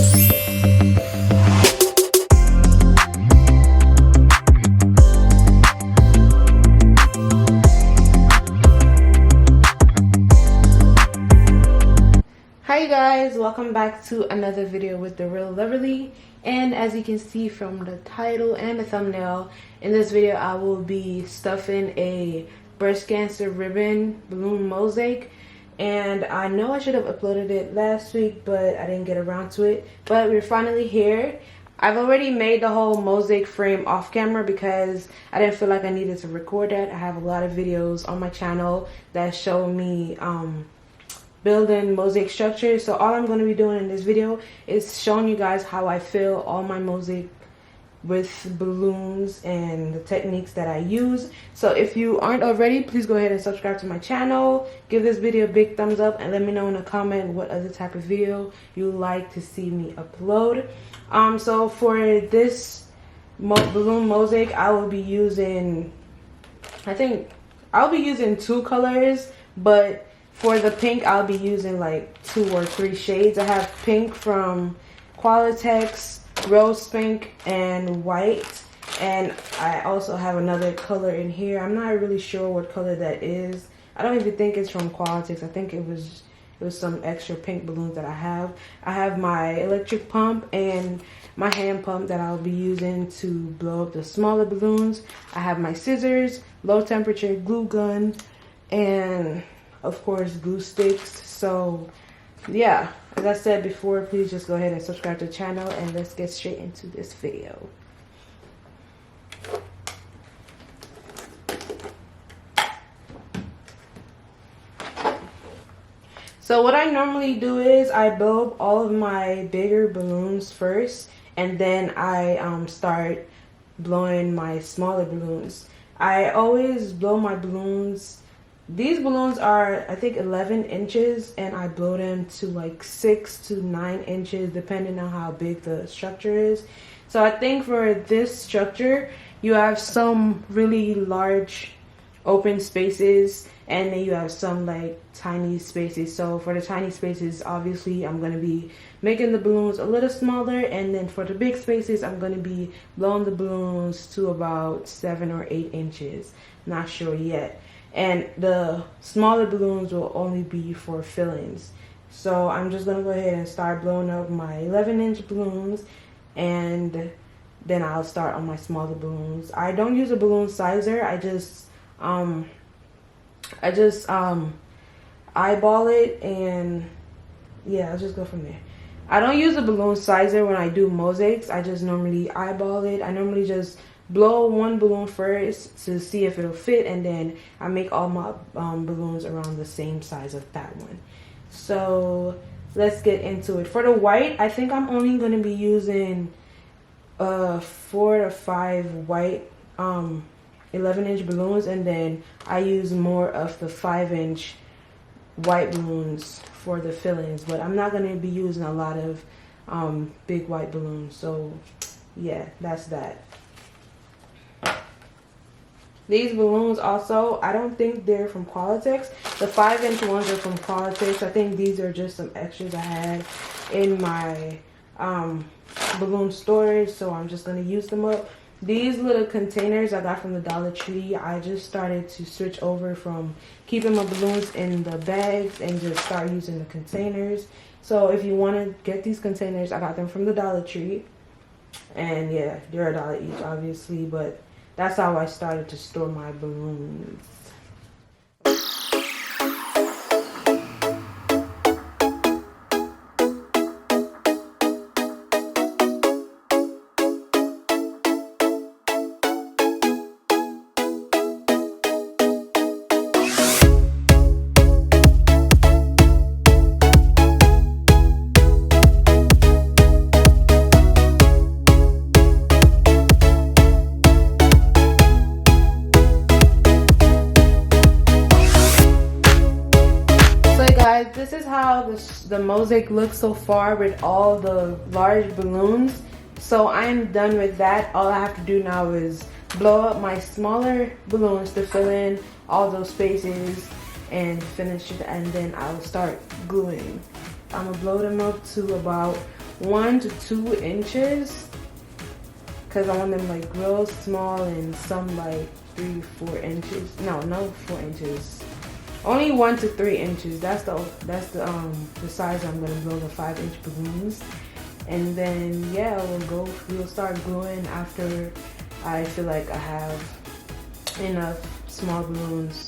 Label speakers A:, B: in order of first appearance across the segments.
A: Hi guys, welcome back to another video with the real Loverlee. And as you can see from the title and the thumbnail, in this video I will be stuffing a breast cancer ribbon balloon mosaic. And I know I should have uploaded it last week, but I didn't get around to it. But we're finally here. I've already made the whole mosaic frame off camera because I didn't feel like I needed to record that. I have a lot of videos on my channel that show me building mosaic structures. So all I'm going to be doing in this video is showing you guys how I fill all my mosaic with balloons and the techniques that I use. So if you aren't already, please go ahead and subscribe to my channel, give this video a big thumbs up, and let me know in a comment what other type of video you like to see me upload. So for this balloon mosaic, I will be using, I think I'll be using 2 colors, but for the pink, I'll be using like 2 or 3 shades. I have pink from Qualitex, rose pink, and white. And I also have another color in here. I'm not really sure what color that is. I don't even think it's from Qualitex. I think it was some extra pink balloons that I have. I have my electric pump and my hand pump that I'll be using to blow up the smaller balloons. I have my scissors, low temperature glue gun, and of course glue sticks. So yeah, as I said before, please just go ahead and subscribe to the channel, and let's get straight into this video. So what I normally do is I blow up all of my bigger balloons first, and then I start blowing my smaller balloons. I always blow my balloons. These balloons are, I think, 11 inches, and I blow them to like 6 to 9 inches depending on how big the structure is. So I think for this structure, you have some really large open spaces, and then you have some like tiny spaces. So for the tiny spaces, obviously I'm going to be making the balloons a little smaller, and then for the big spaces, I'm going to be blowing the balloons to about 7 or 8 inches. Not sure yet. And the smaller balloons will only be for fillings. So I'm just gonna go ahead and start blowing up my 11-inch balloons, and then I'll start on my smaller balloons. I don't use a balloon sizer. I just eyeball it, and yeah, I'll just go from there. I don't use a balloon sizer when I do mosaics. I just normally eyeball it. I normally just blow one balloon first to see if it'll fit, and then I make all my balloons around the same size of that one. So let's get into it. For the white, I think I'm only going to be using 4 to 5 white 11-inch balloons, and then I use more of the 5-inch white balloons for the fillings. But I'm not going to be using a lot of big white balloons. So yeah, that's that. These balloons also, I don't think they're from Qualitex. The 5-inch ones are from Qualitex. I think these are just some extras I had in my balloon storage, so I'm just going to use them up. These little containers I got from the Dollar Tree. I just started to switch over from keeping my balloons in the bags and just start using the containers. So if you want to get these containers, I got them from the Dollar Tree. And yeah, they're $1 each, obviously, but that's how I started to store my balloons. This is how the mosaic looks so far with all the large balloons. So I'm done with that. All I have to do now is blow up my smaller balloons to fill in all those spaces and finish it, and then I'll start gluing. I'm gonna blow them up to about 1 to 2 inches because I want them like real small, and some like 3-4 inches. No 4 inches. Only 1 to 3 inches. That's the size I'm gonna blow the 5-inch balloons. And then yeah, we'll start gluing after I feel like I have enough small balloons.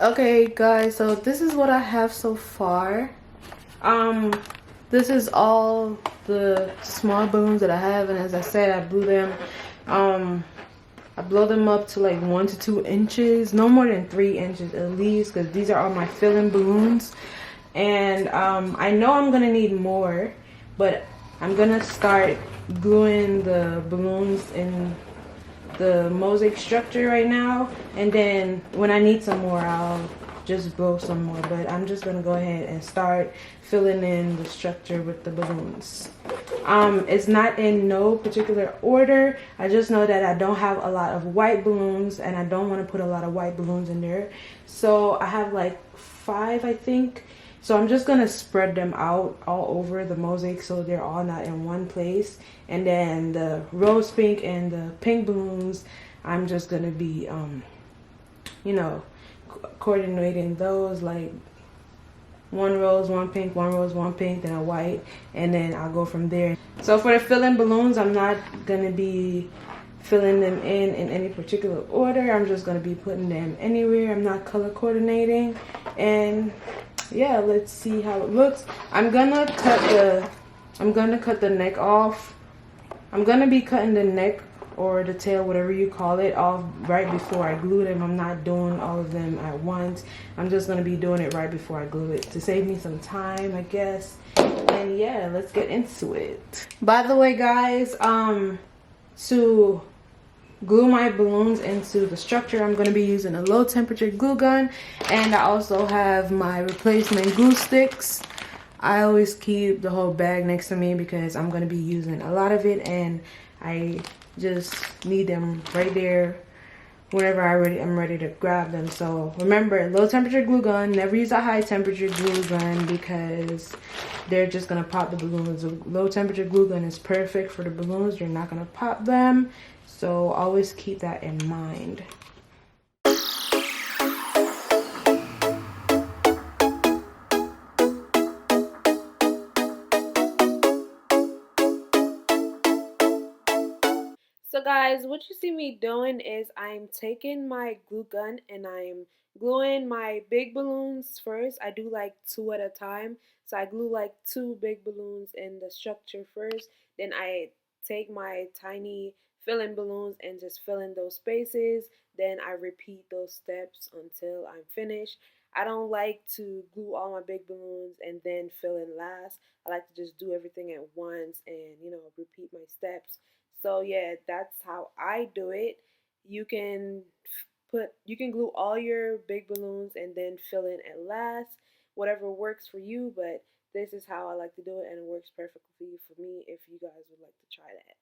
A: Okay guys, so this is what I have so far. This is all the small balloons that I have, and as I said, I blew them. I blow them up to like 1 to 2 inches, no more than 3 inches at least, because these are all my filling balloons. And I know I'm gonna need more, but I'm gonna start gluing the balloons in the mosaic structure right now, and then when I need some more, I'll just blow some more. But I'm just gonna go ahead and start filling in the structure with the balloons. It's not in no particular order. I just know that I don't have a lot of white balloons, and I don't want to put a lot of white balloons in there. So I have like 5, I think. So I'm just gonna spread them out all over the mosaic so they're all not in one place. And then the rose pink and the pink balloons, I'm just gonna be, you know, coordinating those, like 1 rose, 1 pink, 1 rose, 1 pink, then a white, and then I'll go from there. So for the filling balloons, I'm not gonna be filling them in any particular order. I'm just gonna be putting them anywhere. I'm not color coordinating. And yeah, let's see how it looks. I'm gonna cut the neck off. I'm gonna be cutting the neck or the tail, whatever you call it, off right before I glue them. I'm not doing all of them at once. I'm just gonna be doing it right before I glue it to save me some time, I guess. And yeah, let's get into it. By the way, guys, to glue my balloons into the structure, I'm going to be using a low temperature glue gun, and I also have my replacement glue sticks. I always keep the whole bag next to me because I'm going to be using a lot of it, and I just need them right there whenever I'm ready to grab them. So remember, low temperature glue gun, never use a high temperature glue gun because they're just gonna pop the balloons. A low temperature glue gun is perfect for the balloons. You're not gonna pop them. So always keep that in mind. So guys, what you see me doing is I'm taking my glue gun and I'm gluing my big balloons first. I do like 2 at a time. So I glue like 2 big balloons in the structure first. Then I take my tiny fill-in balloons and just fill in those spaces. Then I repeat those steps until I'm finished. I don't like to glue all my big balloons and then fill in last. I like to just do everything at once and, repeat my steps. So yeah, that's how I do it. You can glue all your big balloons and then fill in at last, whatever works for you, but this is how I like to do it and it works perfectly for me if you guys would like to try that.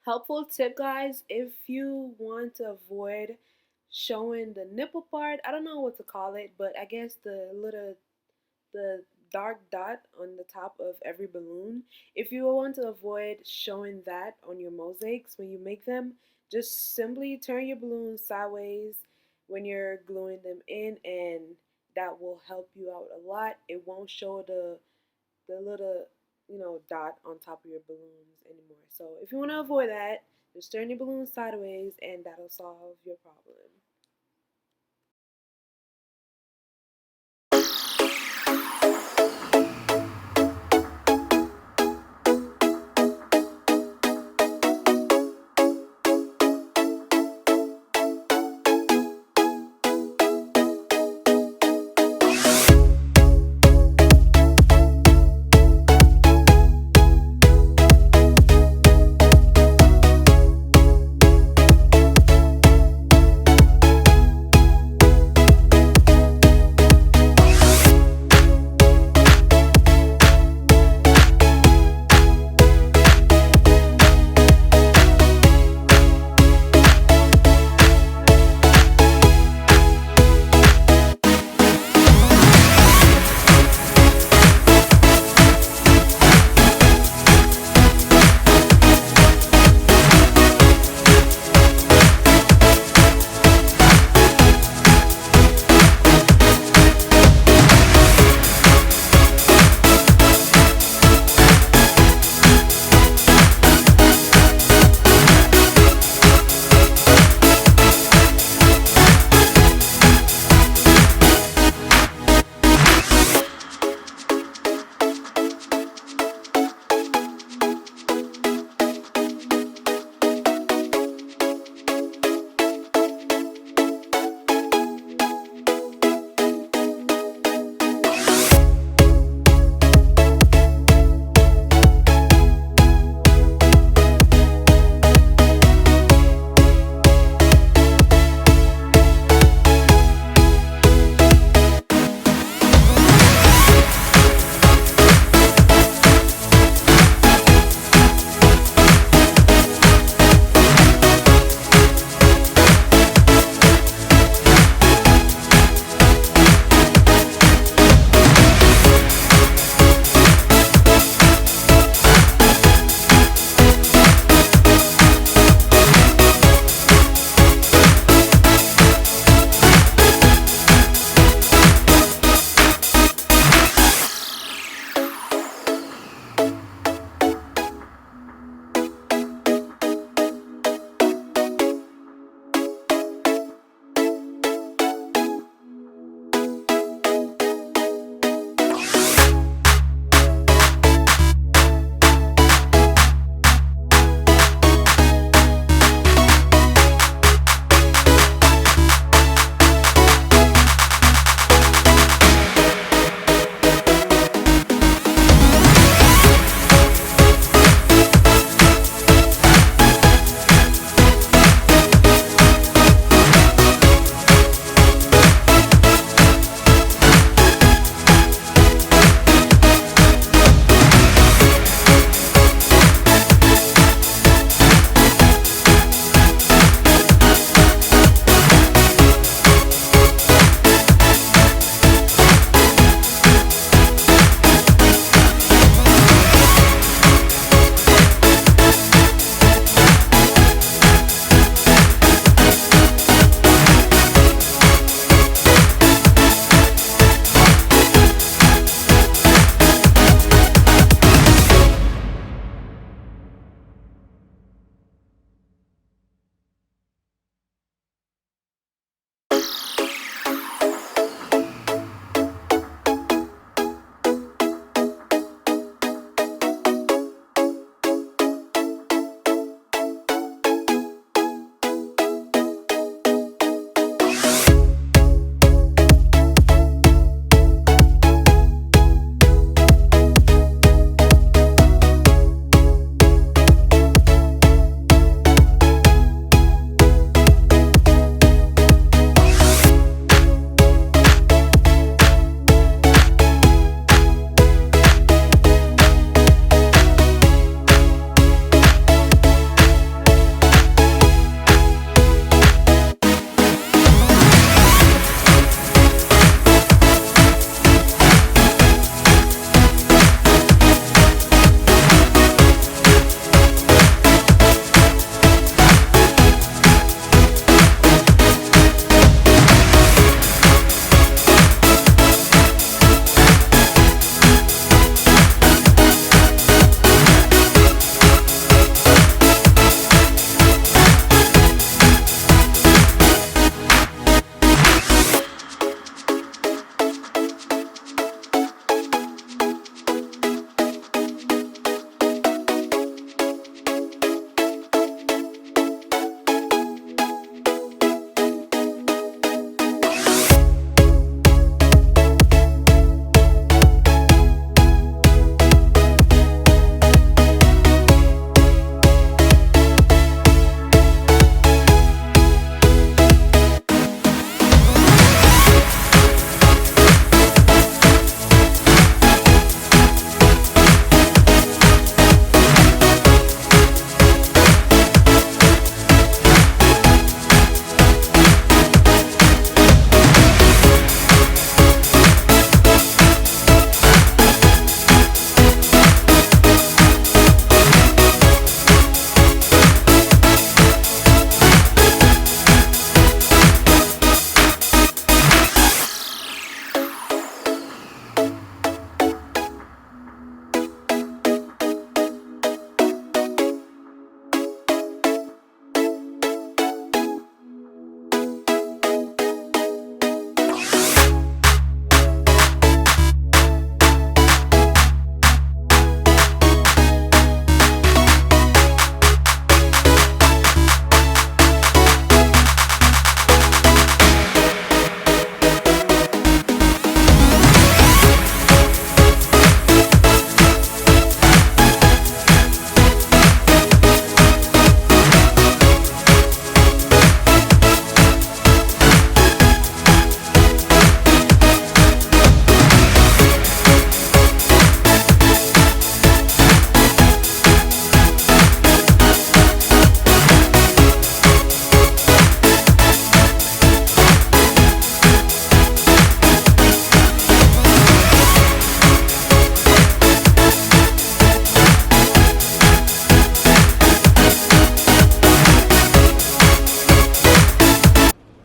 A: Helpful tip, guys, if you want to avoid showing the nipple part, I don't know what to call it, but I guess the dark dot on the top of every balloon. If you want to avoid showing that on your mosaics when you make them, just simply turn your balloons sideways when you're gluing them in, and that will help you out a lot. It won't show the little, dot on top of your balloons anymore. So if you want to avoid that, just turn your balloons sideways and that'll solve your problem.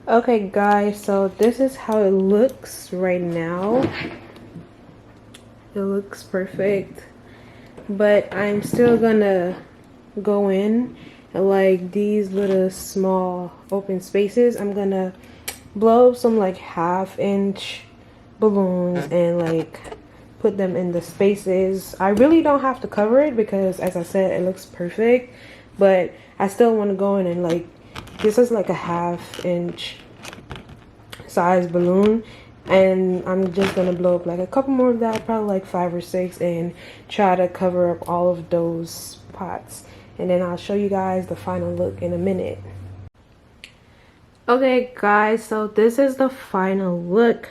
A: Okay guys, so this is how it looks right now. It looks perfect, but I'm still gonna go in and like these little small open spaces, I'm gonna blow up some like 1/2 inch balloons and like put them in the spaces. I really don't have to cover it because, as I said, it looks perfect, but I still want to go in and like, this is like a 1/2 inch size balloon, and I'm just gonna blow up like a couple more of that, probably like 5 or 6, and try to cover up all of those spots, and then I'll show you guys the final look in a minute. Okay guys, so this is the final look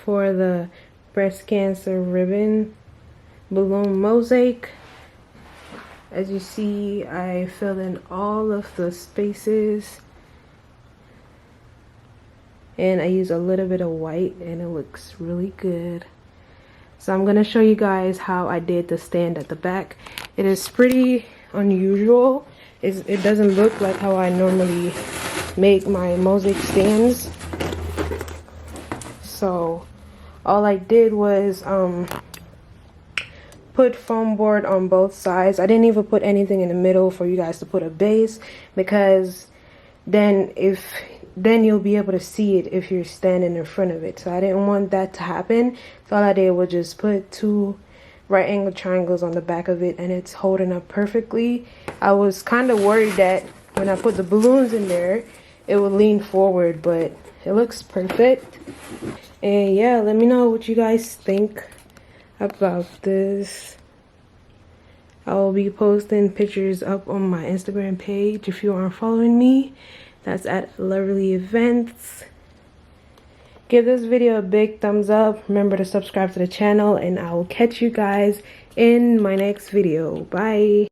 A: for the breast cancer ribbon balloon mosaic. As you see, I filled in all of the spaces and I use a little bit of white and it looks really good. So I'm gonna show you guys how I did the stand at the back. It is pretty unusual. It doesn't look like how I normally make my mosaic stands. So all I did was put foam board on both sides. I didn't even put anything in the middle for you guys to put a base, because then you'll be able to see it if you're standing in front of it. So I didn't want that to happen. So all I did was just put 2 right angle triangles on the back of it, and it's holding up perfectly. I was kind of worried that when I put the balloons in there it would lean forward, but it looks perfect. And yeah, let me know what you guys think about this. I will be posting pictures up on my Instagram page if you aren't following me. That's at Loverlee Events. Give this video a big thumbs up. Remember to subscribe to the channel, and I will catch you guys in my next video. Bye.